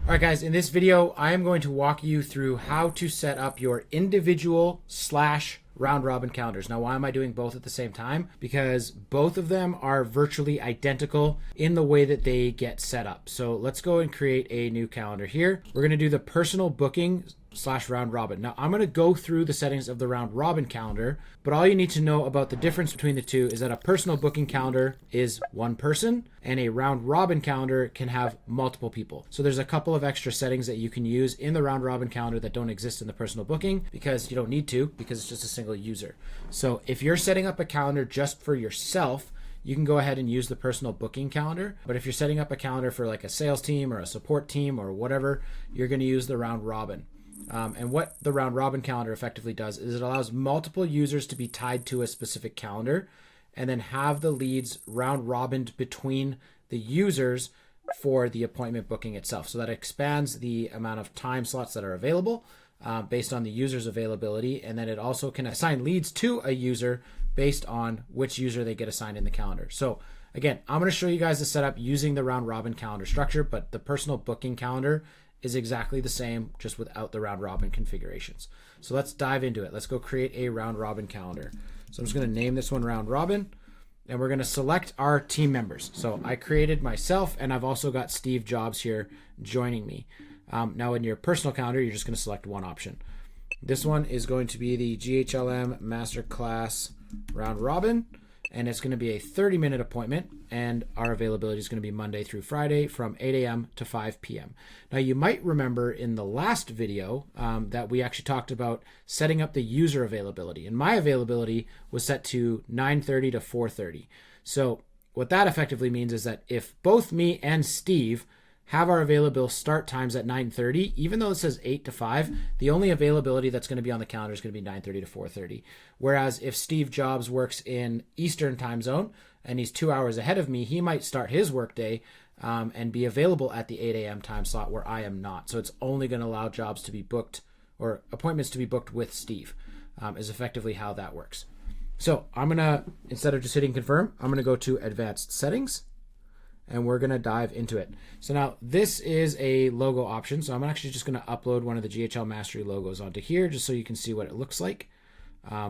All right, guys, in this video, I am going to walk you through how to set up your individual / round robin calendars. Now, why am I doing both at the same time? Because both of them are virtually identical in the way that they get set up. So let's go and create a new calendar here. We're going to do the personal booking / round robin. Now, I'm going to go through the settings of the round robin calendar, but all you need to know about the difference between the two is that a personal booking calendar is one person and a round robin calendar can have multiple people. So there's a couple of extra settings that you can use in the round robin calendar that don't exist in the personal booking because you don't need to, because it's just a single user. So if you're setting up a calendar just for yourself, you can go ahead and use the personal booking calendar. But if you're setting up a calendar for like a sales team or a support team or whatever, you're going to use the round robin. And what the round robin calendar effectively does is it allows multiple users to be tied to a specific calendar and then have the leads round robined between the users for the appointment booking itself. So that expands the amount of time slots that are available based on the user's availability. And then it also can assign leads to a user based on which user they get assigned in the calendar. So again, I'm going to show you guys the setup using the round robin calendar structure, but the personal booking calendar is exactly the same, just without the round robin configurations. So let's dive into it. Let's go create a round robin calendar. So I'm just going to name this one round robin, and we're going to select our team members. So I created myself, and I've also got Steve Jobs here joining me. Now in your personal calendar, you're just going to select one option. This one is going to be the GHLM Masterclass round robin, and it's going to be a 30-minute appointment, and our availability is going to be Monday through Friday from 8 a.m. to 5 p.m. Now, you might remember in the last video that we actually talked about setting up the user availability, and my availability was set to 9:30 to 4:30. So what that effectively means is that if both me and Steve have our available start times at 9:30, even though it says 8 to 5, the only availability that's going to be on the calendar is going to be 9:30 to 4:30. Whereas if Steve Jobs works in Eastern time zone and he's 2 hours ahead of me, he might start his workday and be available at the 8 a.m. time slot where I am not. So it's only going to allow jobs to be booked or appointments to be booked with Steve is effectively how that works. So I'm going to, instead of just hitting confirm, I'm going to go to advanced settings, and we're going to dive into it. So now this is a logo option. So I'm actually just going to upload one of the GHL Mastery logos onto here just so you can see what it looks like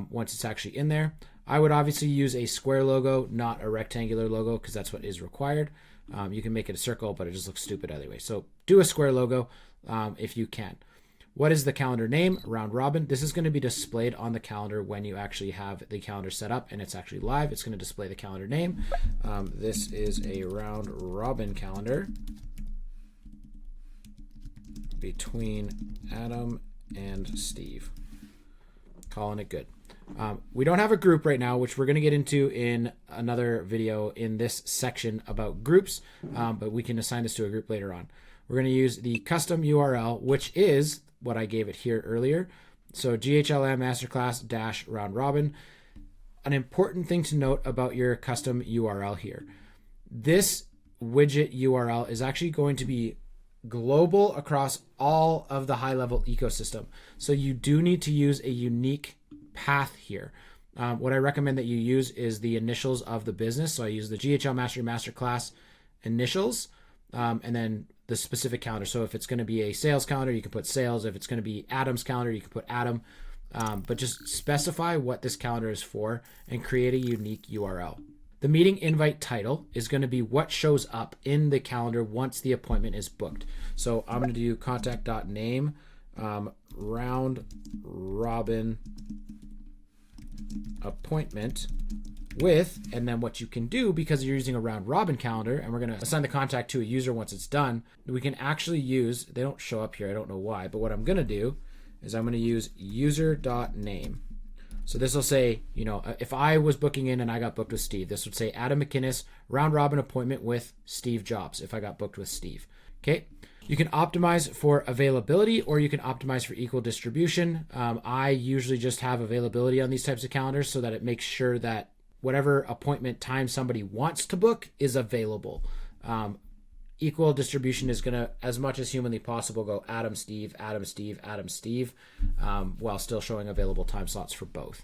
once it's actually in there. I would obviously use a square logo, not a rectangular logo, because that's what is required. You can make it a circle, but it just looks stupid anyway. So do a square logo if you can. What is the calendar name? Round robin. This is going to be displayed on the calendar when you actually have the calendar set up and it's actually live. It's going to display the calendar name. This is a round robin calendar between Adam and Steve. Calling it good. We don't have a group right now, which we're going to get into in another video in this section about groups, but we can assign this to a group later on. We're going to use the custom URL, which is what I gave it here earlier. So GHLM Masterclass - round robin. An important thing to note about your custom URL here. This widget URL is actually going to be global across all of the Highlevel ecosystem. So you do need to use a unique path here. What I recommend that you use is the initials of the business. So I use the GHL Mastery Masterclass initials and then the specific calendar. So if it's going to be a sales calendar, you can put sales. If it's going to be Adam's calendar, you can put Adam. But just specify what this calendar is for and create a unique URL. The meeting invite title is going to be what shows up in the calendar once the appointment is booked. So I'm going to do contact.name round robin appointment with, and then what you can do, because you're using a round robin calendar and we're going to assign the contact to a user once it's done, we can actually use, they don't show up here, I don't know why, but what I'm going to do is I'm going to use user.name. So this will say, you know, if I was booking in and I got booked with Steve, this would say Adam McInnes round robin appointment with Steve Jobs if I got booked with Steve. Okay. You can optimize for availability or you can optimize for equal distribution. I usually just have availability on these types of calendars so that it makes sure that whatever appointment time somebody wants to book is available. Equal distribution is going to, as much as humanly possible, go Adam, Steve, Adam, Steve, Adam, Steve, while still showing available time slots for both.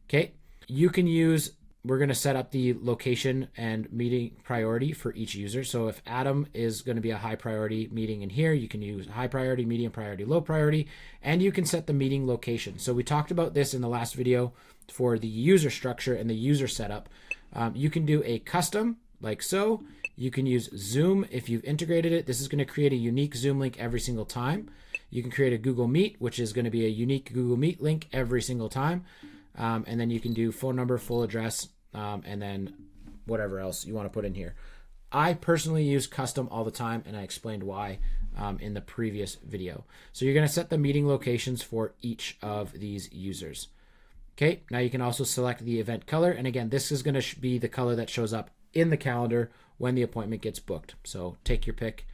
Okay. You can use we're going to set up the location and meeting priority for each user. So if Adam is going to be a high priority meeting in here, you can use high priority, medium priority, low priority, and you can set the meeting location. So we talked about this in the last video for the user structure and the user setup. You can do a custom like so. You can use Zoom if you've integrated it. This is going to create a unique Zoom link every single time. You can create a Google Meet, which is going to be a unique Google Meet link every single time. And then you can do phone number, full address, and then whatever else you want to put in here. I personally use custom all the time, and I explained why in the previous video. So you're going to set the meeting locations for each of these users. Okay, now you can also select the event color. And again, this is going to be the color that shows up in the calendar when the appointment gets booked. So take your pick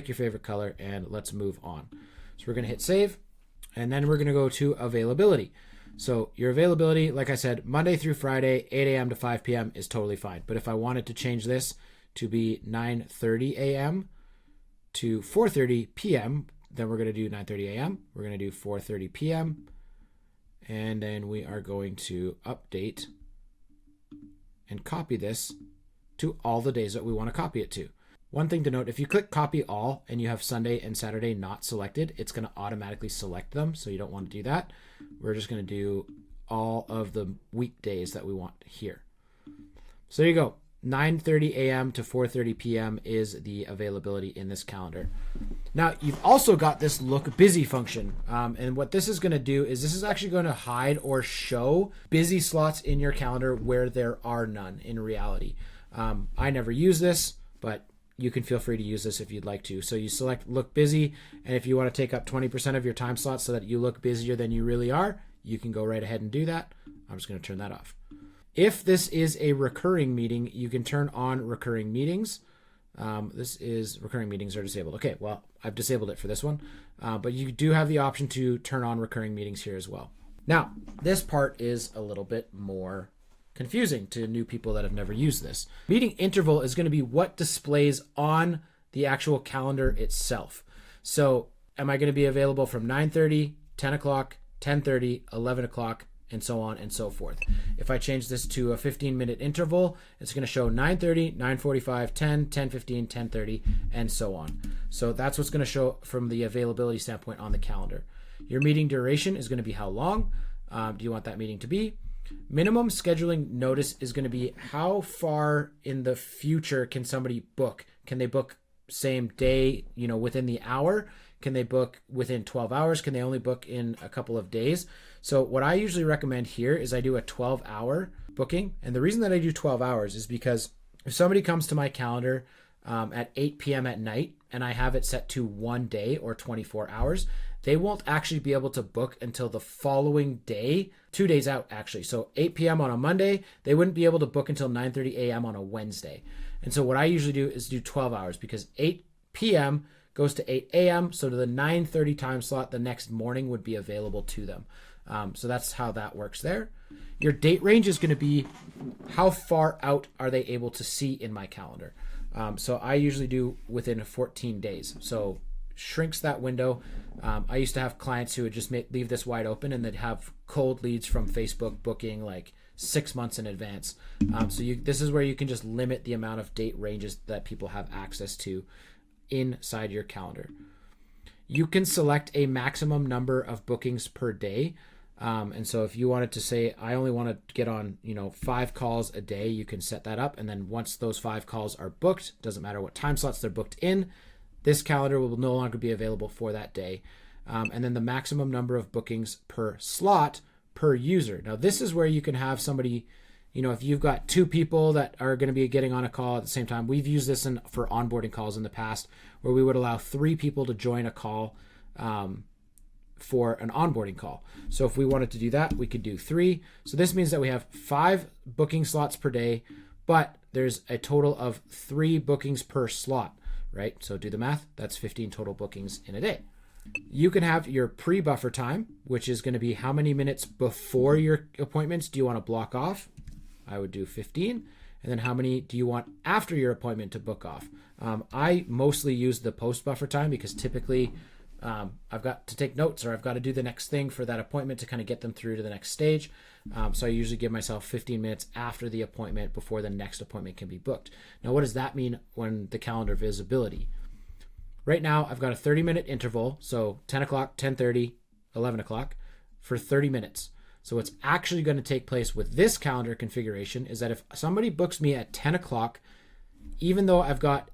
your favorite color, and let's move on. So we're going to hit save, and then we're going to go to availability. So your availability, like I said, Monday through Friday, 8 a.m. to 5 p.m. is totally fine. But if I wanted to change this to be 9:30 a.m. to 4:30 p.m., then we're going to do 9:30 a.m. We're going to do 4:30 p.m. And then we are going to update and copy this to all the days that we want to copy it to. One thing to note, if you click copy all and you have Sunday and Saturday not selected, it's going to automatically select them. So you don't want to do that. We're just going to do all of the weekdays that we want here. So there you go. 9:30 a.m. to 4:30 p.m. is the availability in this calendar. Now, you've also got this look busy function. And what this is going to do is this is actually going to hide or show busy slots in your calendar where there are none in reality. I never use this, but you can feel free to use this if you'd like to. So you select look busy, and if you want to take up 20% of your time slots so that you look busier than you really are, you can go right ahead and do that. I'm just going to turn that off. If this is a recurring meeting, you can turn on recurring meetings. This is recurring meetings are disabled. Okay, well, I've disabled it for this one, but you do have the option to turn on recurring meetings here as well. Now, this part is a little bit more confusing to new people that have never used this. Meeting interval is going to be what displays on the actual calendar itself. So am I going to be available from 9:30, 10 o'clock, 10:30, 11 o'clock, and so on and so forth? If I change this to a 15-minute interval, it's going to show 9:30, 9:45, 10, 10:15, 10:30, and so on. So that's what's going to show from the availability standpoint on the calendar. Your meeting duration is going to be how long do you want that meeting to be? Minimum scheduling notice is going to be how far in the future can somebody book? Can they book same day, within the hour? Can they book within 12 hours? Can they only book in a couple of days? So what I usually recommend here is I do a 12-hour booking. And the reason that I do 12 hours is because if somebody comes to my calendar at 8 p.m. at night and I have it set to 1 day or 24 hours, they won't actually be able to book until the following day, 2 days out actually. So 8 p.m. on a Monday, they wouldn't be able to book until 9:30 a.m. on a Wednesday. And so what I usually do is do 12 hours because 8 p.m. goes to 8 a.m. So to the 9:30 time slot the next morning would be available to them. So that's how that works there. Your date range is going to be how far out are they able to see in my calendar. So I usually do within 14 days. So shrinks that window. I used to have clients who would just leave this wide open and they'd have cold leads from Facebook booking like 6 months in advance. So this is where you can just limit the amount of date ranges that people have access to inside your calendar. You can select a maximum number of bookings per day. And so if you wanted to say, I only want to get on, 5 calls a day, you can set that up. And then once those 5 calls are booked, doesn't matter what time slots they're booked in, this calendar will no longer be available for that day. And then the maximum number of bookings per slot per user. Now, this is where you can have somebody, if you've got 2 people that are going to be getting on a call at the same time. We've used this for onboarding calls in the past where we would allow 3 people to join a call for an onboarding call. So if we wanted to do that, we could do 3. So this means that we have 5 booking slots per day, but there's a total of 3 bookings per slot, right? So do the math. That's 15 total bookings in a day. You can have your pre-buffer time, which is going to be how many minutes before your appointments do you want to block off? I would do 15. And then how many do you want after your appointment to book off? I mostly use the post-buffer time because typically I've got to take notes or I've got to do the next thing for that appointment to kind of get them through to the next stage. So I usually give myself 15 minutes after the appointment before the next appointment can be booked. Now, what does that mean when the calendar visibility? Right now, I've got a 30-minute interval, so 10 o'clock, 10:30, 11 o'clock for 30 minutes. So what's actually going to take place with this calendar configuration is that if somebody books me at 10 o'clock, even though I've got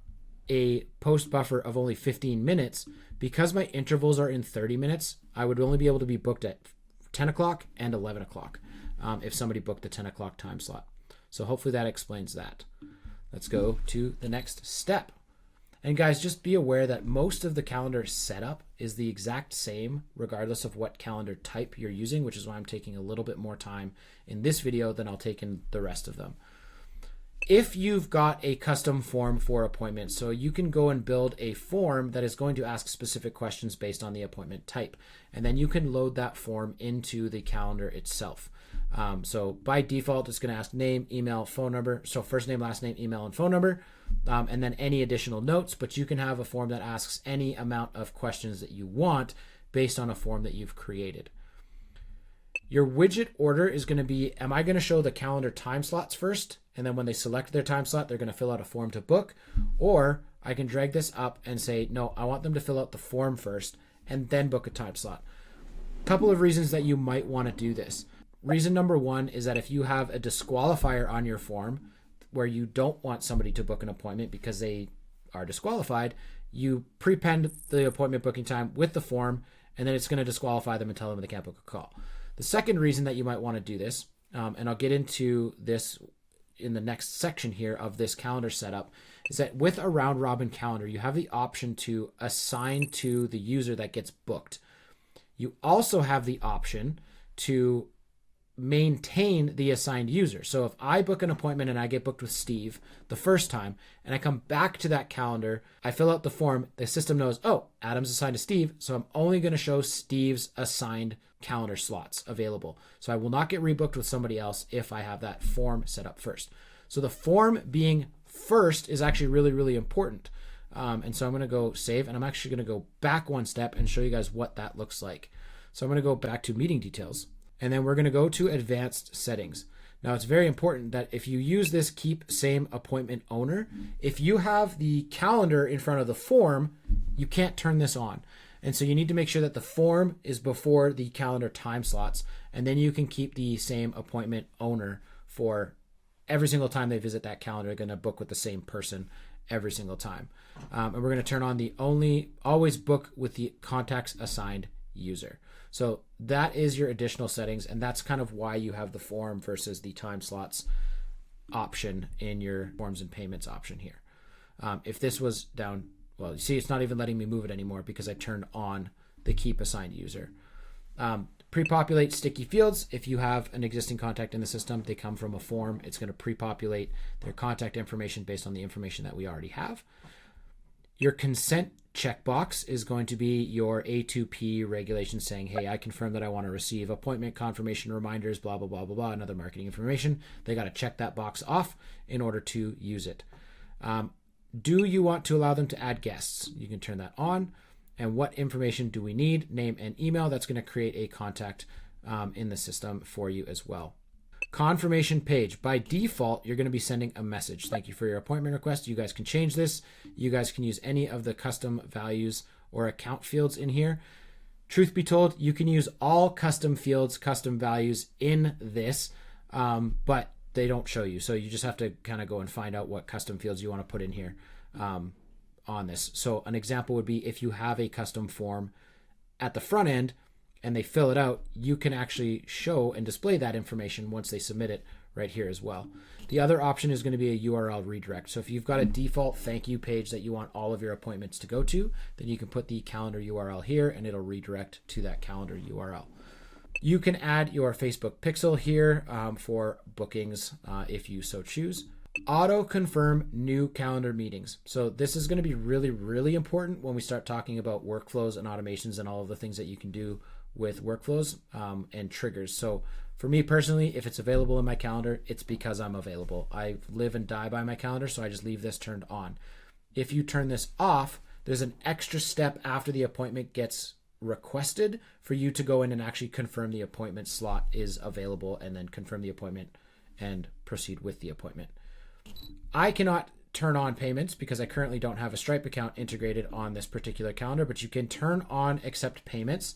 a post buffer of only 15 minutes, because my intervals are in 30 minutes, I would only be able to be booked at 10 o'clock and 11 o'clock if somebody booked the 10 o'clock time slot. So hopefully that explains that. Let's go to the next step. And guys, just be aware that most of the calendar setup is the exact same regardless of what calendar type you're using, which is why I'm taking a little bit more time in this video than I'll take in the rest of them. If you've got a custom form for appointments, so you can go and build a form that is going to ask specific questions based on the appointment type, and then you can load that form into the calendar itself. So by default, it's going to ask name, email, phone number. So first name, last name, email, and phone number, and then any additional notes. But you can have a form that asks any amount of questions that you want based on a form that you've created. Your widget order is going to be, am I going to show the calendar time slots first? And then when they select their time slot, they're going to fill out a form to book. Or I can drag this up and say, no, I want them to fill out the form first and then book a time slot. A couple of reasons that you might want to do this. Reason number one is that if you have a disqualifier on your form where you don't want somebody to book an appointment because they are disqualified, you prepend the appointment booking time with the form, and then it's going to disqualify them and tell them they can't book a call. The second reason that you might want to do this, and I'll get into this in the next section here of this calendar setup, is that with a round robin calendar, you have the option to assign to the user that gets booked. You also have the option to maintain the assigned user. So if I book an appointment and I get booked with Steve the first time and I come back to that calendar, I fill out the form, the system knows, oh, Adam's assigned to Steve, so I'm only going to show Steve's assigned calendar slots available. So I will not get rebooked with somebody else if I have that form set up first. So the form being first is actually really, really important. And so I'm going to go save, and I'm actually going to go back one step and show you guys what that looks like. So I'm going to go back to meeting details, and then we're going to go to advanced settings. Now it's very important that if you use this keep same appointment owner, if you have the calendar in front of the form, you can't turn this on. And so you need to make sure that the form is before the calendar time slots, and then you can keep the same appointment owner for every single time they visit that calendar. They're going to book with the same person every single time. And we're going to turn on the always book with the contacts assigned user. So that is your additional settings, and that's kind of why you have the form versus the time slots option in your forms and payments option here. If this was down, well, you see it's not even letting me move it anymore because I turned on the keep assigned user. Pre-populate sticky fields. If you have an existing contact in the system, they come from a form. It's going to pre-populate their contact information based on the information that we already have. Your consent checkbox is going to be your A2P regulation saying, hey, I confirm that I want to receive appointment confirmation reminders, blah, blah, blah, blah, blah, and other marketing information. They got to check that box off in order to use it. Do you want to allow them to add guests? You can turn that on. And what information do we need? Name and email. That's going to create a contact in the system for you as well. Confirmation page. By default, you're going to be sending a message. Thank you for your appointment request. You guys can change this. You guys can use any of the custom values or account fields in here. Truth be told, you can use all custom fields, custom values in this, but they don't show you. So you just have to kind of go and find out what custom fields you want to put in here on this. So an example would be if you have a custom form at the front end, and they fill it out, you can actually show and display that information once they submit it right here as well. The other option is going to be a URL redirect. So if you've got a default thank you page that you want all of your appointments to go to, then you can put the calendar URL here and it'll redirect to that calendar URL. You can add your Facebook pixel here for bookings if you so choose. Auto confirm new calendar meetings. So this is going to be really, really important when we start talking about workflows and automations and all of the things that you can do with workflows and triggers. So for me personally, if it's available in my calendar, it's because I'm available. I live and die by my calendar, so I just leave this turned on. If you turn this off, there's an extra step after the appointment gets requested for you to go in and actually confirm the appointment slot is available and then confirm the appointment and proceed with the appointment. I cannot turn on payments because I currently don't have a Stripe account integrated on this particular calendar, but you can turn on accept payments,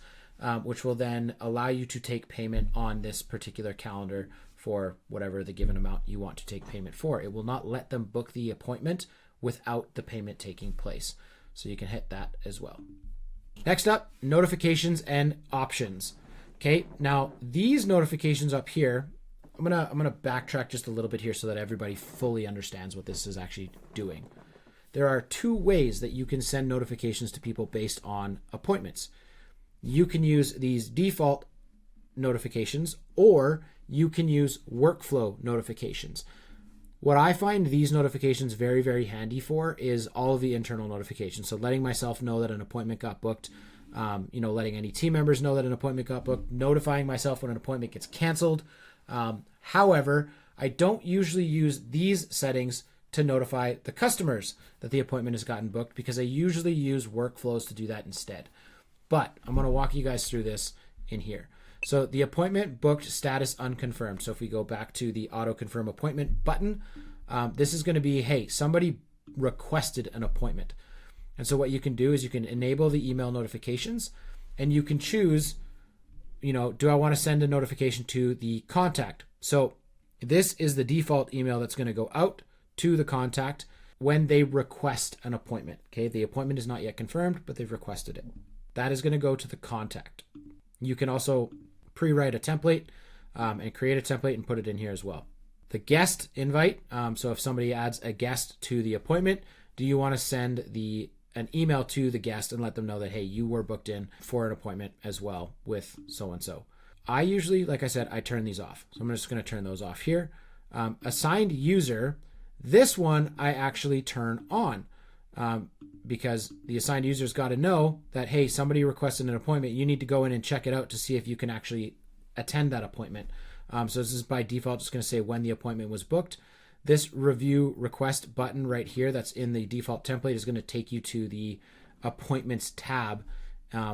which will then allow you to take payment on this particular calendar for whatever the given amount you want to take payment for. It will not let them book the appointment without the payment taking place. So you can hit that as well. Next up, notifications and options. Okay, now these notifications up here, I'm gonna backtrack just a little bit here so that everybody fully understands what this is actually doing. There are two ways that you can send notifications to people based on appointments. You can use these default notifications, or you can use workflow notifications. What I find these notifications very, very handy for is all of the internal notifications. So letting myself know that an appointment got booked, letting any team members know that an appointment got booked, notifying myself when an appointment gets canceled. However, I don't usually use these settings to notify the customers that the appointment has gotten booked because I usually use workflows to do that instead. But I'm going to walk you guys through this in here. So the appointment booked status unconfirmed. So if we go back to the auto confirm appointment button, this is going to be, hey, somebody requested an appointment. And so what you can do is you can enable the email notifications and you can choose, do I want to send a notification to the contact? So this is the default email that's going to go out to the contact when they request an appointment. Okay, the appointment is not yet confirmed, but they've requested it. That is going to go to the contact. You can also pre-write a template and create a template and put it in here as well. The guest invite, so if somebody adds a guest to the appointment, do you want to send an email to the guest and let them know that, hey, you were booked in for an appointment as well with so-and-so? I usually, like I said, I turn these off. So I'm just going to turn those off here. Assigned user, this one I actually turn on because the assigned user's got to know that, hey, somebody requested an appointment. You need to go in and check it out to see if you can actually attend that appointment. So this is by default just going to say when the appointment was booked. This review request button right here that's in the default template is going to take you to the appointments tab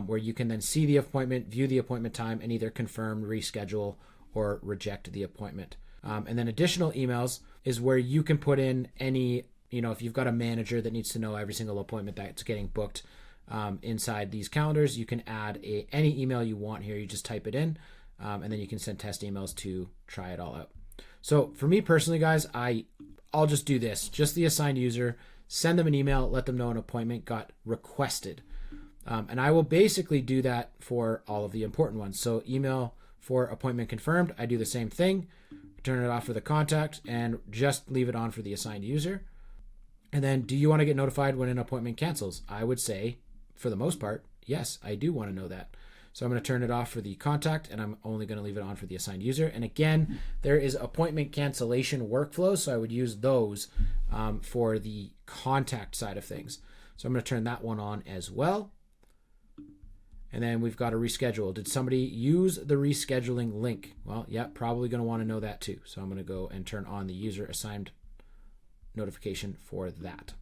where you can then see the appointment, view the appointment time, and either confirm, reschedule, or reject the appointment. And then additional emails is where you can put in any, if you've got a manager that needs to know every single appointment that's getting booked inside these calendars, you can add any email you want here. You just type it in, and then you can send test emails to try it all out. So for me personally, guys, I'll just do this. Just the assigned user, send them an email, let them know an appointment got requested. And I will basically do that for all of the important ones. So email for appointment confirmed, I do the same thing. Turn it off for the contact and just leave it on for the assigned user. And then do you want to get notified when an appointment cancels? I would say, for the most part, yes, I do want to know that. So I'm going to turn it off for the contact and I'm only going to leave it on for the assigned user. And again, there is appointment cancellation workflows. So I would use those for the contact side of things. So I'm going to turn that one on as well. And then we've got a reschedule. Did somebody use the rescheduling link? Well, yeah, probably going to want to know that too. So I'm going to go and turn on the user assigned notification for that.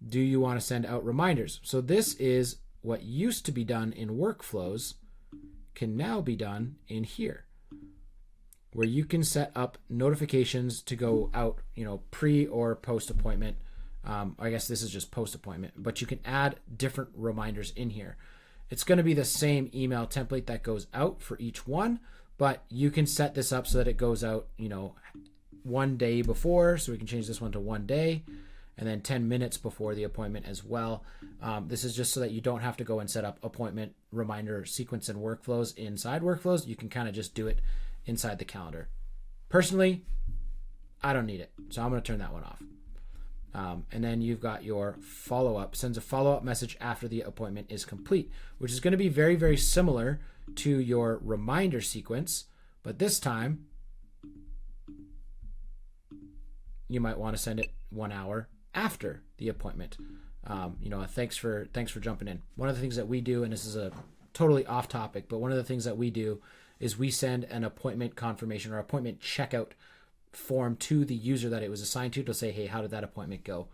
Do you want to send out reminders? So this is what used to be done in workflows can now be done in here, where you can set up notifications to go out, pre or post appointment. I guess this is just post appointment, but you can add different reminders in here. It's going to be the same email template that goes out for each one, but you can set this up so that it goes out, 1 day before. So we can change this one to 1 day and then 10 minutes before the appointment as well. This is just so that you don't have to go and set up appointment reminder sequence and workflows inside workflows. You can kind of just do it inside the calendar. Personally, I don't need it. So I'm going to turn that one off. And then you've got your follow-up, sends a follow-up message after the appointment is complete, which is going to be very, very similar to your reminder sequence. But this time, you might want to send it 1 hour after the appointment. Thanks for jumping in. One of the things that we do, and this is a totally off topic, but one of the things that we do is we send an appointment confirmation or appointment checkout form to the user that it was assigned to say, hey, how did that appointment go?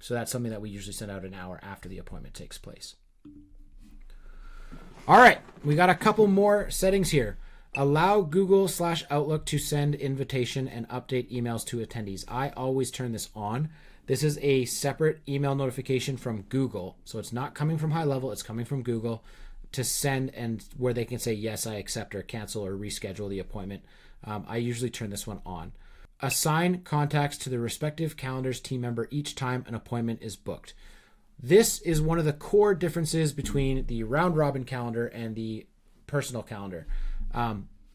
So that's something that we usually send out an hour after the appointment takes place. All right, we got a couple more settings here. Allow Google/Outlook to send invitation and update emails to attendees. I always turn this on. This is a separate email notification from Google. So it's not coming from Highlevel, it's coming from Google to send, and where they can say, yes, I accept or cancel or reschedule the appointment. I usually turn this one on. Assign contacts to the respective calendar's team member each time an appointment is booked. This is one of the core differences between the round robin calendar and the personal calendar.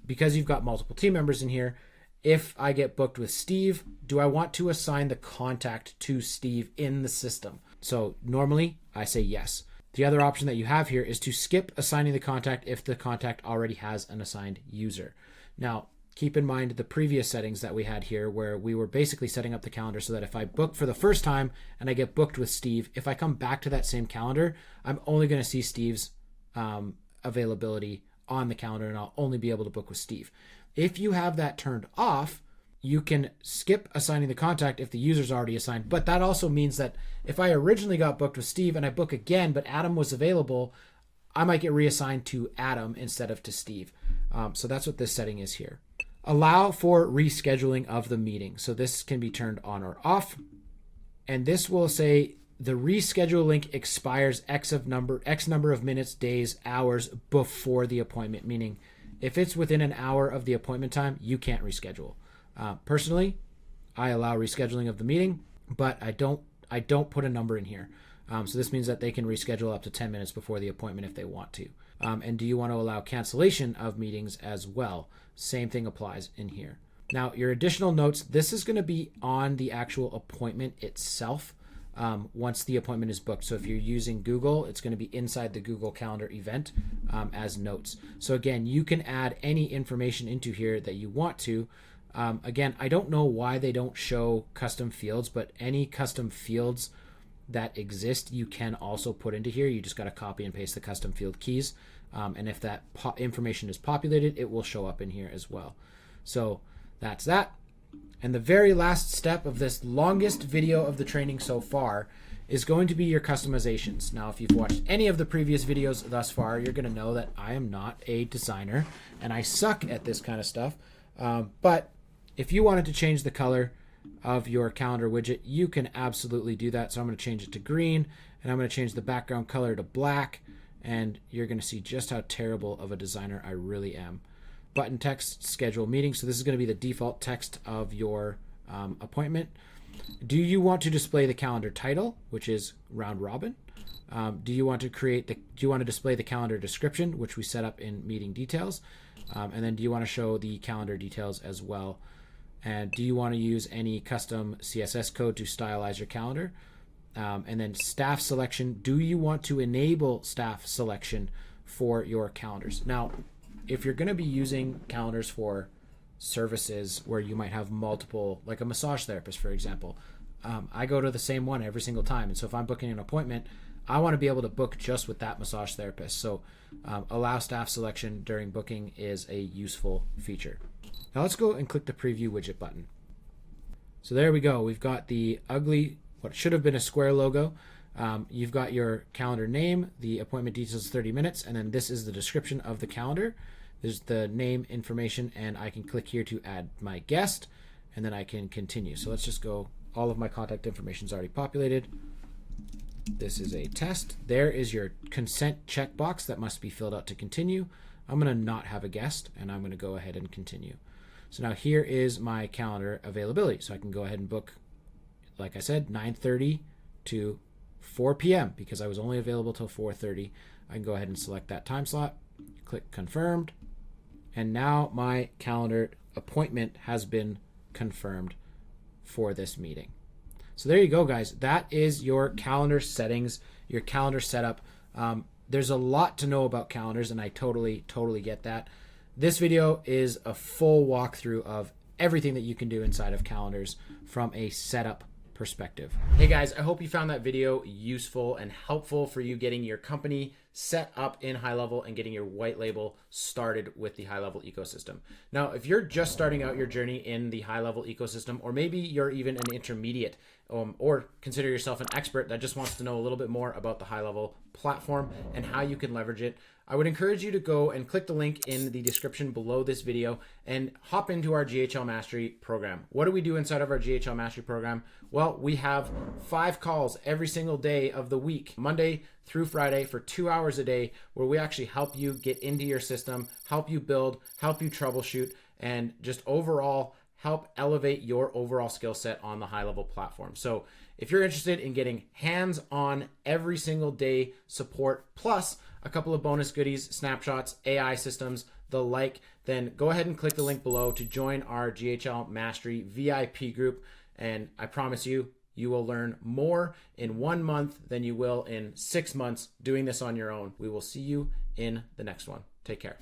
Because you've got multiple team members in here, if I get booked with Steve, do I want to assign the contact to Steve in the system? So normally I say yes. The other option that you have here is to skip assigning the contact if the contact already has an assigned user. Now, keep in mind the previous settings that we had here where we were basically setting up the calendar so that if I book for the first time and I get booked with Steve, if I come back to that same calendar, I'm only going to see Steve's availability on the calendar and I'll only be able to book with Steve. If you have that turned off, you can skip assigning the contact if the user's already assigned. But that also means that if I originally got booked with Steve and I book again, but Adam was available, I might get reassigned to Adam instead of to Steve. So that's what this setting is here. Allow for rescheduling of the meeting. So this can be turned on or off. And this will say the reschedule link expires X number of minutes, days, hours before the appointment, meaning if it's within an hour of the appointment time, you can't reschedule. Personally, I allow rescheduling of the meeting, but I don't put a number in here. So this means that they can reschedule up to 10 minutes before the appointment if they want to. And do you want to allow cancellation of meetings as well? Same thing applies in here. Now, your additional notes, this is going to be on the actual appointment itself once the appointment is booked. So if you're using Google, it's going to be inside the Google Calendar event as notes. So again, you can add any information into here that you want to. Again, I don't know why they don't show custom fields, but any custom fields that exist, you can also put into here. You just got to copy and paste the custom field keys. And if that information is populated, it will show up in here as well. So that's that. And the very last step of this longest video of the training so far is going to be your customizations. Now, if you've watched any of the previous videos thus far, you're going to know that I am not a designer and I suck at this kind of stuff. But if you wanted to change the color of your calendar widget, you can absolutely do that. So I'm going to change it to green and I'm going to change the background color to black. And you're going to see just how terrible of a designer I really am. Button text, schedule meeting. So this is going to be the default text of your appointment. Do you want to display the calendar title, which is round robin? Do you want to display the calendar description, which we set up in meeting details? And then do you want to show the calendar details as well? And do you want to use any custom CSS code to stylize your calendar? And then staff selection. Do you want to enable staff selection for your calendars? Now, if you're going to be using calendars for services where you might have multiple, like a massage therapist, for example, I go to the same one every single time. And so if I'm booking an appointment, I want to be able to book just with that massage therapist. So allow staff selection during booking is a useful feature. Now let's go and click the preview widget button. So there we go. We've got the ugly, what should have been a square logo. You've got your calendar name, the appointment details 30 minutes, and then this is the description of the calendar. There's the name information, and I can click here to add my guest, and then I can continue. So let's just go. All of my contact information is already populated. This is a test. There is your consent checkbox that must be filled out to continue. I'm going to not have a guest, and I'm going to go ahead and continue. So now here is my calendar availability. So I can go ahead and book, like I said, 9:30 to 4 p.m. because I was only available till 4:30. I can go ahead and select that time slot, click confirmed, and now my calendar appointment has been confirmed for this meeting. So there you go, guys. That is your calendar settings, your calendar setup. There's a lot to know about calendars, and I totally get that. This video is a full walkthrough of everything that you can do inside of calendars from a setup perspective. Hey guys, I hope you found that video useful and helpful for you getting your company set up in Highlevel and getting your white label started with the Highlevel ecosystem. Now, if you're just starting out your journey in the Highlevel ecosystem, or maybe you're even an intermediate, or consider yourself an expert that just wants to know a little bit more about the Highlevel platform and how you can leverage it, I would encourage you to go and click the link in the description below this video and hop into our GHL Mastery program. What do we do inside of our GHL Mastery program? Well, we have 5 calls every single day of the week, Monday through Friday, for 2 hours a day, where we actually help you get into your system, help you build, help you troubleshoot, and just overall help elevate your overall skill set on the Highlevel platform. So if you're interested in getting hands-on every single day support, plus a couple of bonus goodies, snapshots, AI systems, the like, then go ahead and click the link below to join our GHL Mastery VIP group. And I promise you, you will learn more in 1 month than you will in 6 months doing this on your own. We will see you in the next one. Take care.